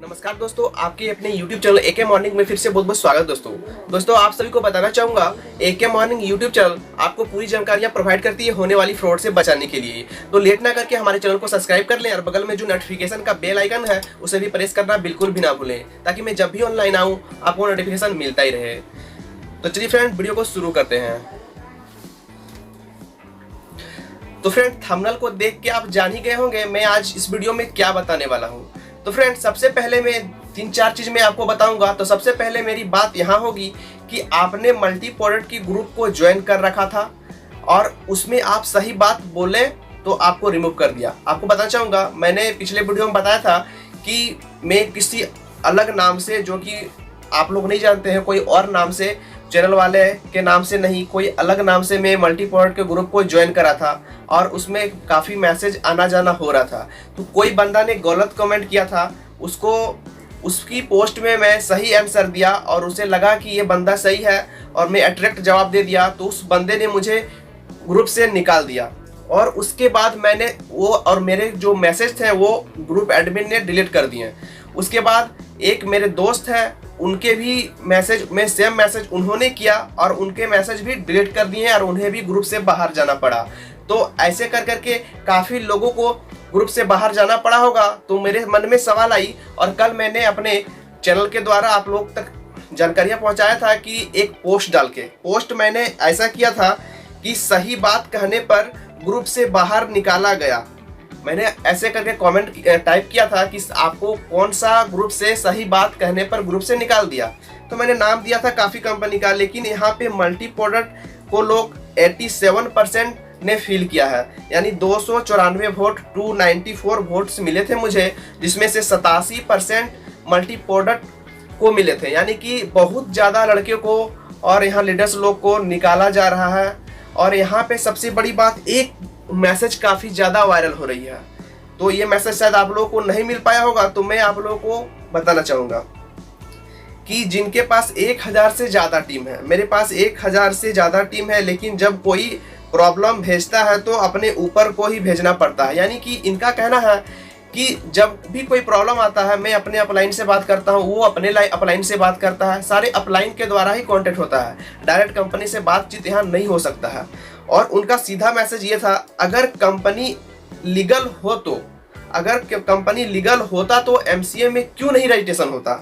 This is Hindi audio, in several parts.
नमस्कार दोस्तों, आपके अपने YouTube चैनल एके मॉर्निंग में फिर से बहुत बहुत स्वागत। दोस्तों आप सभी को बताना चाहूंगा, एके मॉर्निंग YouTube चैनल आपको पूरी जानकारियां प्रोवाइड करती है होने वाली फ्रॉड से बचाने के लिए। तो लेट ना करके हमारे चैनल को सब्सक्राइब कर लें और बगल में जो नोटिफिकेशन का बेल आइकन है उसे भी प्रेस करना बिल्कुल भी ना भूलें, ताकि मैं जब भी ऑनलाइन आऊँ आपको नोटिफिकेशन मिलता ही रहे। तो चलिए फ्रेंड, वीडियो को शुरू करते हैं। तो फ्रेंड, थंबनेल को देख के आप जान ही गए होंगे मैं आज इस वीडियो में क्या बताने वाला हूँ। तो फ्रेंड, सबसे पहले मैं 3-4 चीज मैं आपको बताऊंगा। तो सबसे पहले मेरी बात यहाँ होगी कि आपने मल्टी प्रोडक्ट की ग्रुप को ज्वाइन कर रखा था और उसमें आप सही बात बोले तो आपको रिमूव कर दिया। आपको बताना चाहूंगा, मैंने पिछले वीडियो में बताया था कि मैं किसी अलग नाम से, जो कि आप लोग नहीं जानते हैं, कोई और नाम से, चैनल वाले के नाम से नहीं, कोई अलग नाम से मैं मल्टी प्रोडक्ट के ग्रुप को ज्वाइन करा था और उसमें काफ़ी मैसेज आना जाना हो रहा था। तो कोई बंदा ने गलत कमेंट किया था, उसको उसकी पोस्ट में मैं सही आंसर दिया और उसे लगा कि ये बंदा सही है और मैं अट्रैक्ट जवाब दे दिया, तो उस बंदे ने मुझे ग्रुप से निकाल दिया। और उसके बाद मैंने वो और मेरे जो मैसेज थे वो ग्रुप एडमिन ने डिलीट कर दिए। उसके बाद एक मेरे दोस्त हैं, उनके भी मैसेज में सेम मैसेज उन्होंने किया और उनके मैसेज भी डिलीट कर दिए और उन्हें भी ग्रुप से बाहर जाना पड़ा। तो ऐसे कर करके काफ़ी लोगों को ग्रुप से बाहर जाना पड़ा होगा। तो मेरे मन में सवाल आई और कल मैंने अपने चैनल के द्वारा आप लोग तक जानकारियाँ पहुँचाया था कि एक पोस्ट डाल के, पोस्ट मैंने ऐसा किया था कि सही बात कहने पर ग्रुप से बाहर निकाला गया। मैंने ऐसे करके कमेंट टाइप किया था कि आपको कौन सा ग्रुप से सही बात कहने पर ग्रुप से निकाल दिया। तो मैंने नाम दिया था काफ़ी कंपनी का, लेकिन यहाँ पे मल्टी प्रोडक्ट को लोग 87% ने फिल किया है, यानी 294 वोट 294 वोट्स मिले थे मुझे, जिसमें से 87% मल्टी प्रोडक्ट को मिले थे। यानी कि बहुत ज़्यादा लड़के को और यहाँ लीडर्स लोग को निकाला जा रहा है। और यहाँ पे सबसे बड़ी बात, एक मैसेज काफ़ी ज़्यादा वायरल हो रही है। तो ये मैसेज शायद आप लोगों को नहीं मिल पाया होगा, तो मैं आप लोगों को बताना चाहूँगा कि जिनके पास 1000 से ज़्यादा टीम है, मेरे पास 1000 से ज़्यादा टीम है, लेकिन जब कोई प्रॉब्लम भेजता है तो अपने ऊपर को ही भेजना पड़ता है। यानी कि इनका कहना है कि जब भी कोई प्रॉब्लम आता है मैं अपने अपलाइन से बात करता हूँ, वो अपने अपलाइन से बात करता है, सारे अपलाइन के द्वारा ही कांटेक्ट होता है, डायरेक्ट कंपनी से बातचीत यहाँ नहीं हो सकता है। और उनका सीधा मैसेज ये था, अगर कंपनी लीगल हो तो, अगर कंपनी लीगल होता तो एमसीए में क्यों नहीं रजिस्ट्रेशन होता।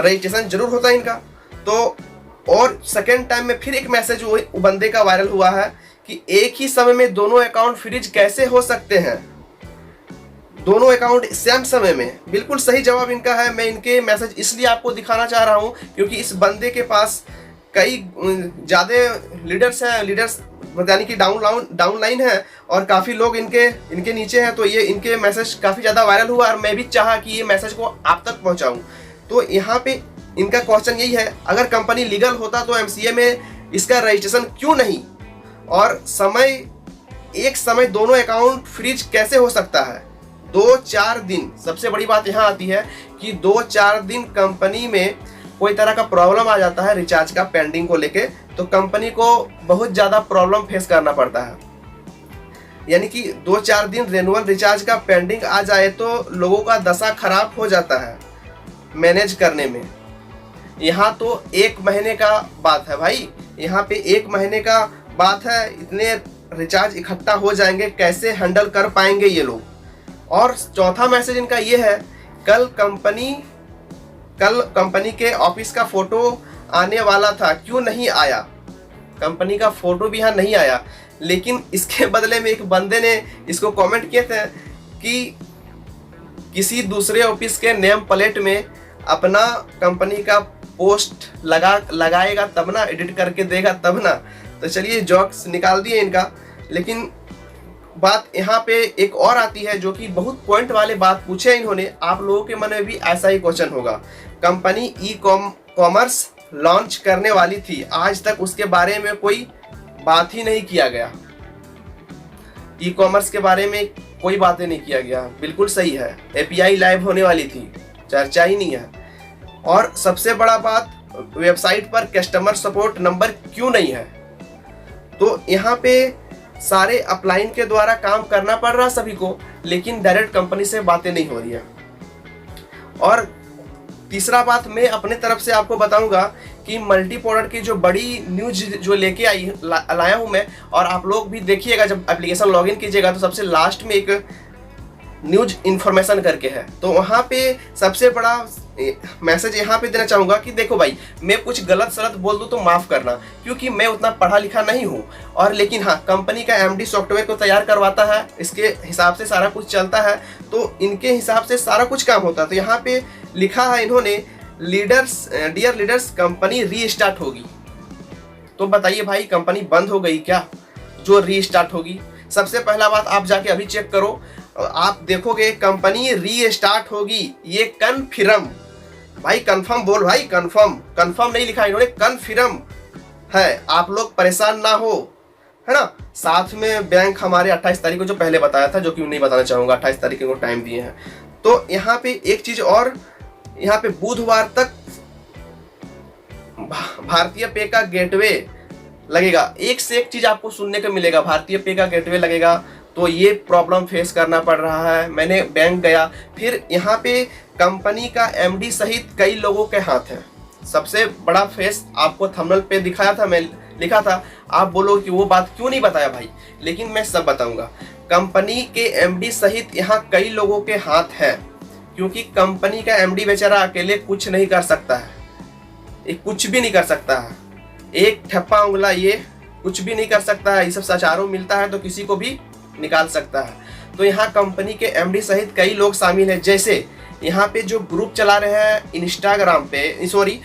रजिस्ट्रेशन जरूर होता इनका। तो और सेकेंड टाइम में फिर एक मैसेज वो बंदे का वायरल हुआ है कि एक ही समय में दोनों अकाउंट फ्रीज कैसे हो सकते हैं, दोनों अकाउंट सेम समय में। बिल्कुल सही जवाब इनका है। मैं इनके मैसेज इसलिए आपको दिखाना चाह रहा हूं क्योंकि इस बंदे के पास कई ज़्यादा लीडर्स हैं, लीडर्स यानी कि डाउनलाइन है और काफ़ी लोग इनके नीचे हैं। तो ये इनके मैसेज काफ़ी ज़्यादा वायरल हुआ और मैं भी चाहा कि ये मैसेज को आप तक पहुंचाऊं। तो यहाँ पे इनका क्वेश्चन यही है, अगर कंपनी लीगल होता तो एमसीए में इसका रजिस्ट्रेशन क्यों नहीं, और एक समय दोनों अकाउंट फ्रीज कैसे हो सकता है। 2-4 दिन, सबसे बड़ी बात यहाँ आती है कि 2-4 दिन कंपनी में कोई तरह का प्रॉब्लम आ जाता है रिचार्ज का पेंडिंग को लेके, तो कंपनी को बहुत ज़्यादा प्रॉब्लम फेस करना पड़ता है। यानी कि 2-4 दिन रेनुअल रिचार्ज का पेंडिंग आ जाए तो लोगों का दशा खराब हो जाता है मैनेज करने में। यहाँ तो 1 महीने का बात है भाई, यहाँ पे 1 महीने का बात है, इतने रिचार्ज इकट्ठा हो जाएंगे, कैसे हैंडल कर पाएंगे ये लोग। और चौथा मैसेज इनका ये है, कल कंपनी के ऑफिस का फोटो आने वाला था, क्यों नहीं आया। कंपनी का फोटो भी यहाँ नहीं आया, लेकिन इसके बदले में एक बंदे ने इसको कमेंट किए थे कि किसी दूसरे ऑफिस के नेम प्लेट में अपना कंपनी का पोस्ट लगाएगा तब ना, एडिट करके देगा तब ना। तो चलिए जॉक्स निकाल दिए इनका। लेकिन बात यहाँ पे एक और आती है जो कि बहुत पॉइंट वाले बात पूछे इन्होंने। आप लोगों के मन में भी ऐसा ही क्वेश्चन होगा। कंपनी कॉमर्स लॉन्च करने वाली थी, आज तक उसके बारे में कोई बात ही नहीं किया गया। ई कॉमर्स के बारे में कोई बातें नहीं किया गया, बिल्कुल सही है। एपीआई लाइव होने वाली थी, चर्चा ही नहीं है। और सबसे बड़ा बात, वेबसाइट पर कस्टमर सपोर्ट नंबर क्यों नहीं है। तो यहाँ पे सारे अपलाइन के द्वारा काम करना पड़ रहा सभी को, लेकिन डायरेक्ट कंपनी से बातें नहीं हो रही है। और तीसरा बात मैं अपने तरफ से आपको बताऊंगा कि मल्टी प्रोडक्ट की जो बड़ी न्यूज जो लेके लाया हूं मैं, और आप लोग भी देखिएगा जब एप्लीकेशन लॉगिन कीजिएगा तो सबसे लास्ट में एक न्यूज इन्फॉर्मेशन करके है, तो वहाँ पे सबसे बड़ा मैसेज यहाँ पे देना चाहूँगा कि देखो भाई, मैं कुछ गलत सलत बोल दूँ तो माफ़ करना, क्योंकि मैं उतना पढ़ा लिखा नहीं हूँ, और लेकिन हाँ, कंपनी का एमडी सॉफ्टवेयर को तैयार करवाता है, इसके हिसाब से सारा कुछ चलता है, तो इनके हिसाब से सारा कुछ काम होता है। तो यहाँ पे लिखा है इन्होंने, डियर लीडर्स, कंपनी रीस्टार्ट होगी। तो बताइए भाई, कंपनी बंद हो गई क्या जो रीस्टार्ट होगी? सबसे पहला बात, आप जाके अभी चेक करो, आप देखोगे कंपनी रीस्टार्ट होगी, ये कन्फर्म, भाई कंफर्म बोल भाई, कंफर्म नहीं लिखा इन्होंने, कन्फर्म है, आप लोग परेशान ना हो, है ना। साथ में बैंक हमारे 28 तारीख को जो पहले बताया था, जो कि नहीं बताना चाहूंगा, 28 तारीख को टाइम दिए हैं। तो यहाँ पे एक चीज और, यहाँ पे बुधवार तक भारतीय पे का गेटवे लगेगा। एक से एक चीज आपको सुनने को मिलेगा, भारतीय पे का गेटवे लगेगा, तो ये प्रॉब्लम फेस करना पड़ रहा है। मैंने बैंक गया, फिर यहाँ पे कंपनी का एमडी सहित कई लोगों के हाथ है। सबसे बड़ा फेस आपको थंबनेल पे दिखाया था, मैं लिखा था, आप बोलो कि वो बात क्यों नहीं बताया भाई, लेकिन मैं सब बताऊंगा। कंपनी के एमडी सहित यहाँ कई लोगों के हाथ है, क्योंकि कंपनी का एमडी बेचारा अकेले कुछ नहीं कर सकता है, ये कुछ भी नहीं कर सकता है, एक ठप्पा उंगला ये कुछ भी नहीं कर सकता है। ये सब समाचारों मिलता है तो किसी को भी निकाल सकता है। तो यहाँ कंपनी के एमडी सहित कई लोग शामिल हैं। जैसे यहाँ पे जो ग्रुप चला रहे हैं इंस्टाग्राम पे, सॉरी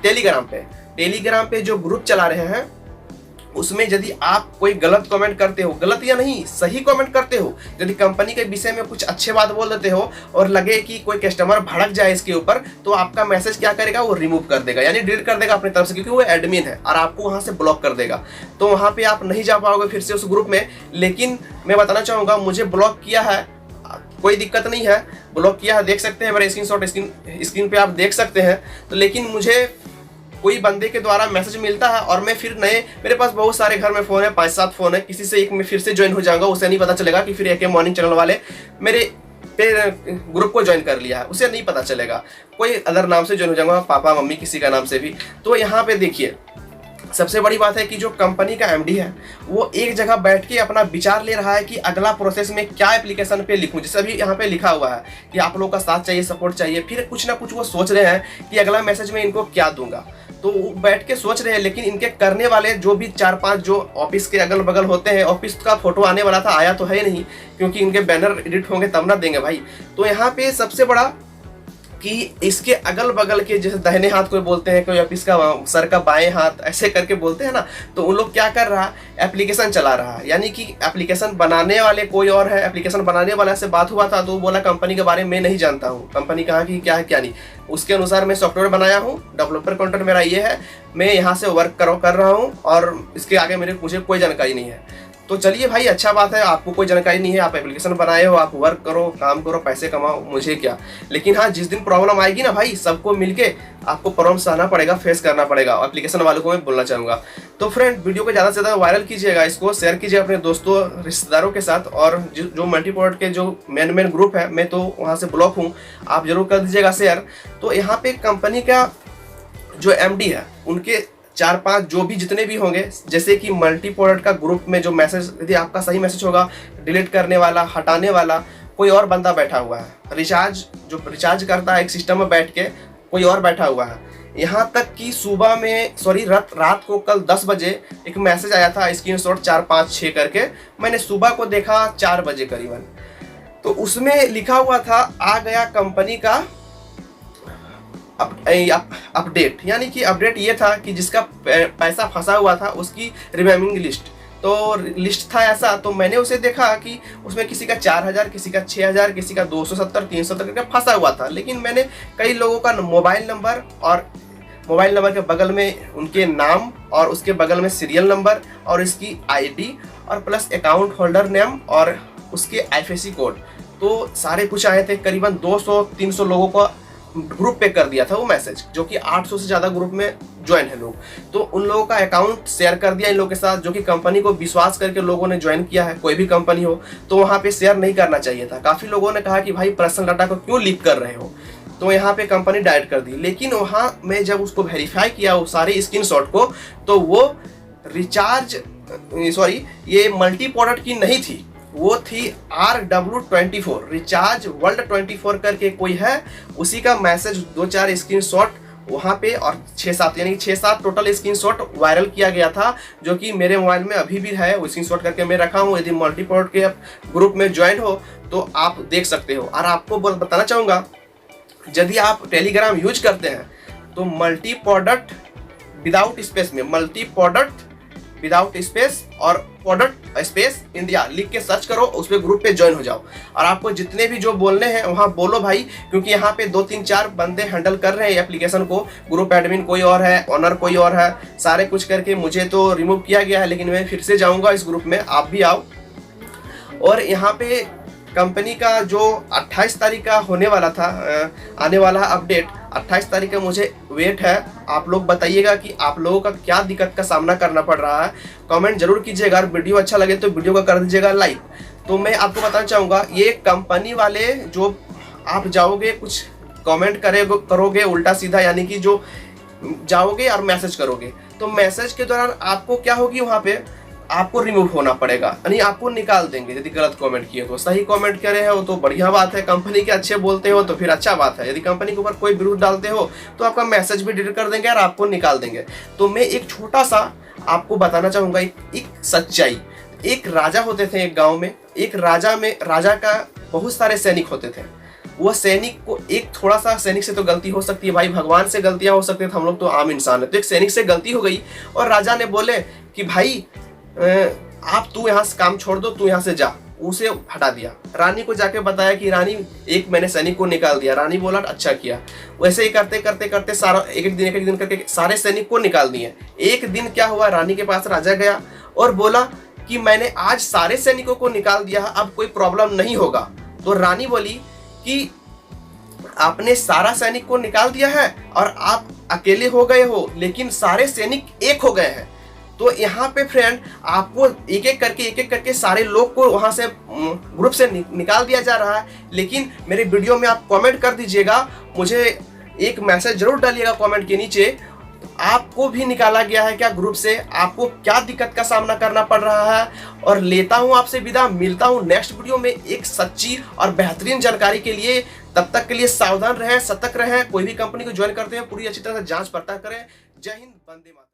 टेलीग्राम पे जो ग्रुप चला रहे हैं, उसमें यदि आप कोई गलत कमेंट करते हो, गलत या नहीं सही कमेंट करते हो, यदि कंपनी के विषय में कुछ अच्छे बात बोल देते हो और लगे कि कोई कस्टमर भड़क जाए इसके ऊपर, तो आपका मैसेज क्या करेगा, वो रिमूव कर देगा, यानी डिलीट कर देगा अपनी तरफ से, क्योंकि वो एडमिन है और आपको वहां से ब्लॉक कर देगा। तो वहां पे आप नहीं जा पाओगे फिर से उस ग्रुप में। लेकिन मैं बताना चाहूंगा, मुझे ब्लॉक किया है, कोई दिक्कत नहीं है, ब्लॉक किया है, देख सकते हैं मेरे स्क्रीन पे आप देख सकते हैं। तो लेकिन मुझे कोई बंदे के द्वारा मैसेज मिलता है और मैं फिर मेरे पास बहुत सारे घर में फ़ोन है, 5-7 फ़ोन है, किसी से एक में फिर से ज्वाइन हो जाऊंगा, उसे नहीं पता चलेगा कि फिर AK मॉर्निंग चैनल वाले मेरे पे ग्रुप को ज्वाइन कर लिया है, उसे नहीं पता चलेगा। कोई अदर नाम से ज्वाइन हो जाऊंगा, पापा मम्मी किसी का नाम से भी। तो यहाँ पे देखिए, सबसे बड़ी बात है कि जो कंपनी का एमडी है वो एक जगह बैठ के अपना विचार ले रहा है कि अगला प्रोसेस में क्या एप्लीकेशन पे लिखूं। जैसे अभी यहाँ पे लिखा हुआ है कि आप लोगों का साथ चाहिए, सपोर्ट चाहिए, फिर कुछ ना कुछ वो सोच रहे हैं कि अगला मैसेज में इनको क्या दूंगा। तो बैठ के सोच रहे हैं, लेकिन इनके करने वाले जो भी 4-5 जो ऑफिस के अगल बगल होते हैं, ऑफिस का फोटो आने वाला था, आया तो है नहीं, क्योंकि इनके बैनर एडिट होंगे तब ना देंगे भाई। तो यहाँ पे सबसे बड़ा कि इसके अगल बगल के, जैसे दाहिने हाथ कोई बोलते हैं, कोई ऑफिस का सर का बाएं हाथ ऐसे करके बोलते हैं ना, तो उन लोग क्या कर रहा, एप्लीकेशन चला रहा है। यानी कि एप्लीकेशन बनाने वाले कोई और है, एप्लीकेशन बनाने वाला से बात हुआ था तो वो बोला कंपनी के बारे में नहीं जानता हूँ, कंपनी कहाँ की क्या है क्या नहीं, उसके अनुसार मैं सॉफ्टवेयर बनाया हूँ, डेवलपर कॉन्ट्रैक्ट मेरा ये है, मैं यहाँ से वर्क कर रहा हूँ और इसके आगे मुझे कोई जानकारी नहीं है। तो चलिए भाई, अच्छा बात है, आपको कोई जानकारी नहीं है, आप एप्लीकेशन बनाए हो, आप वर्क करो, काम करो, पैसे कमाओ, मुझे क्या। लेकिन हाँ, जिस दिन प्रॉब्लम आएगी ना भाई, सबको मिलके आपको प्रॉब्लम सहना पड़ेगा, फेस करना पड़ेगा। एप्लीकेशन वालों को मैं बोलना चाहूँगा। तो फ्रेंड, वीडियो को ज़्यादा से ज़्यादा वायरल कीजिएगा, इसको शेयर कीजिए अपने दोस्तों रिश्तेदारों के साथ, और जो मल्टी प्रोडक्ट के जो मेन ग्रुप है, मैं तो वहाँ से ब्लॉक हूँ, आप जरूर कर दीजिएगा शेयर। तो यहाँ पे कंपनी का जो एमडी है, उनके 4-5 जो भी जितने भी होंगे, जैसे कि मल्टी प्रोडक्ट का ग्रुप में जो मैसेज, यदि आपका सही मैसेज होगा, डिलीट करने वाला, हटाने वाला कोई और बंदा बैठा हुआ है, रिचार्ज करता है एक सिस्टम में बैठ के, कोई और बैठा हुआ है। यहाँ तक कि सुबह में, रात को कल 10 बजे एक मैसेज आया था, स्क्रीनशॉट 4-5-6 करके, मैंने सुबह को देखा 4 बजे करीबन, तो उसमें लिखा हुआ था, आ गया कंपनी का अपडेट। यानी कि अपडेट ये था कि जिसका पैसा फंसा हुआ था उसकी रिमेम्बरिंग लिस्ट, तो लिस्ट था ऐसा। तो मैंने उसे देखा कि उसमें किसी का 4000, किसी का 6000, किसी का 270, 370 का फंसा हुआ था। लेकिन मैंने कई लोगों का मोबाइल नंबर, और मोबाइल नंबर के बगल में उनके नाम, और उसके बगल में सीरियल नंबर, और इसकी ID, और प्लस अकाउंट होल्डर नेम, और उसके IFSC कोड, तो सारे कुछ आए थे। करीबन 200-300 लोगों को ग्रुप पे कर दिया था वो मैसेज, जो कि 800 से ज़्यादा ग्रुप में ज्वाइन है लोग। तो उन लोगों का अकाउंट शेयर कर दिया इन लोगों के साथ, जो कि कंपनी को विश्वास करके लोगों ने ज्वाइन किया है। कोई भी कंपनी हो तो वहाँ पे शेयर नहीं करना चाहिए था। काफ़ी लोगों ने कहा कि भाई पर्सनल डाटा को क्यों लीक कर रहे हो, तो यहाँ पे कंपनी डाइट कर दी। लेकिन वहाँ मैं जब उसको वेरीफाई किया वो सारे स्क्रीनशॉट को, तो वो ये मल्टी प्रोडक्ट की नहीं थी, वो थी RW24 रिचार्ज वर्ल्ड 24 करके कोई है, उसी का मैसेज 2-4 स्क्रीनशॉट वहाँ पे और 6-7 यानी 6-7 टोटल स्क्रीनशॉट वायरल किया गया था, जो कि मेरे मोबाइल में अभी भी है, वो स्क्रीनशॉट करके मैं रखा हूँ। यदि मल्टी प्रोडक्ट के ग्रुप में ज्वाइन हो तो आप देख सकते हो। और आपको बताना चाहूँगा, यदि आप टेलीग्राम यूज करते हैं तो मल्टी प्रोडक्ट विदाउट स्पेस में मल्टी प्रोडक्ट विदाउट स्पेस और प्रोडक्ट स्पेस इंडिया लिख के सर्च करो, उस पे ग्रुप पे ज्वाइन हो जाओ। और आपको जितने भी जो बोलने हैं वहाँ बोलो भाई, क्योंकि यहाँ पे 2-3-4 बंदे हैंडल कर रहे हैं एप्लीकेशन को। ग्रुप एडमिन कोई और है, ऑनर कोई और है, सारे कुछ करके मुझे तो रिमूव किया गया है, लेकिन मैं फिर से जाऊँगा इस ग्रुप में, आप भी आओ। और यहाँ पे कंपनी का जो 28 तारीख का होने वाला था आने वाला अपडेट, 28 तारीख का मुझे वेट है। आप लोग बताइएगा कि आप लोगों का क्या दिक्कत का सामना करना पड़ रहा है, कमेंट जरूर कीजिएगा। अगर वीडियो अच्छा लगे तो वीडियो को कर दीजिएगा लाइक। तो मैं आपको बताना चाहूँगा, ये कंपनी वाले जो आप जाओगे कुछ कमेंट करोगे उल्टा सीधा, यानी कि जो जाओगे और मैसेज करोगे, तो मैसेज के दौरान आपको क्या होगी, वहाँ पे आपको रिमूव होना पड़ेगा, यानी आपको निकाल देंगे यदि गलत कमेंट किए तो। सही कमेंट करे हो तो बढ़िया बात है, कंपनी के अच्छे बोलते हो तो फिर अच्छा बात है। यदि कंपनी के ऊपर कोई विरोध डालते हो तो आपका मैसेज भी डिलीट कर देंगे और आपको निकाल देंगे। तो मैं एक छोटा सा आपको बताना चाहूँगा एक सच्चाई। एक राजा होते थे एक गाँव में, एक राजा का बहुत सारे सैनिक होते थे। वो सैनिक को एक थोड़ा सा, सैनिक से तो गलती हो सकती है भाई, भगवान से गलतियाँ हो सकती है, हम लोग तो आम इंसान है। तो एक सैनिक से गलती हो गई और राजा ने बोले कि भाई आप तू यहाँ से काम छोड़ दो, तू यहाँ से जा, उसे हटा दिया। रानी को जाके बताया कि रानी मैंने सैनिक को निकाल दिया। रानी बोला अच्छा किया। वैसे ही करते करते करते सारा एक एक दिन करके सारे सैनिक को निकाल दिए। एक दिन क्या हुआ, रानी के पास राजा गया और बोला कि मैंने आज सारे सैनिकों को निकाल दिया, अब कोई प्रॉब्लम नहीं होगा। तो रानी बोली कि आपने सारा सैनिक को निकाल दिया है और आप अकेले हो गए हो, लेकिन सारे सैनिक एक हो गए हैं। तो यहाँ पे फ्रेंड आपको एक एक करके सारे लोग को वहाँ से ग्रुप से निकाल दिया जा रहा है। लेकिन मेरे वीडियो में आप कमेंट कर दीजिएगा, मुझे एक मैसेज जरूर डालिएगा कमेंट के नीचे, आपको भी निकाला गया है क्या ग्रुप से, आपको क्या दिक्कत का सामना करना पड़ रहा है। और लेता हूँ आपसे विदा, मिलता हूँ नेक्स्ट वीडियो में एक सच्ची और बेहतरीन जानकारी के लिए। तब तक के लिए सावधान रहें, सतर्क रहें। कोई भी कंपनी को ज्वाइन करते हैं पूरी अच्छी तरह से जांच पड़ताल करें। जय हिंद, वंदे मातरम।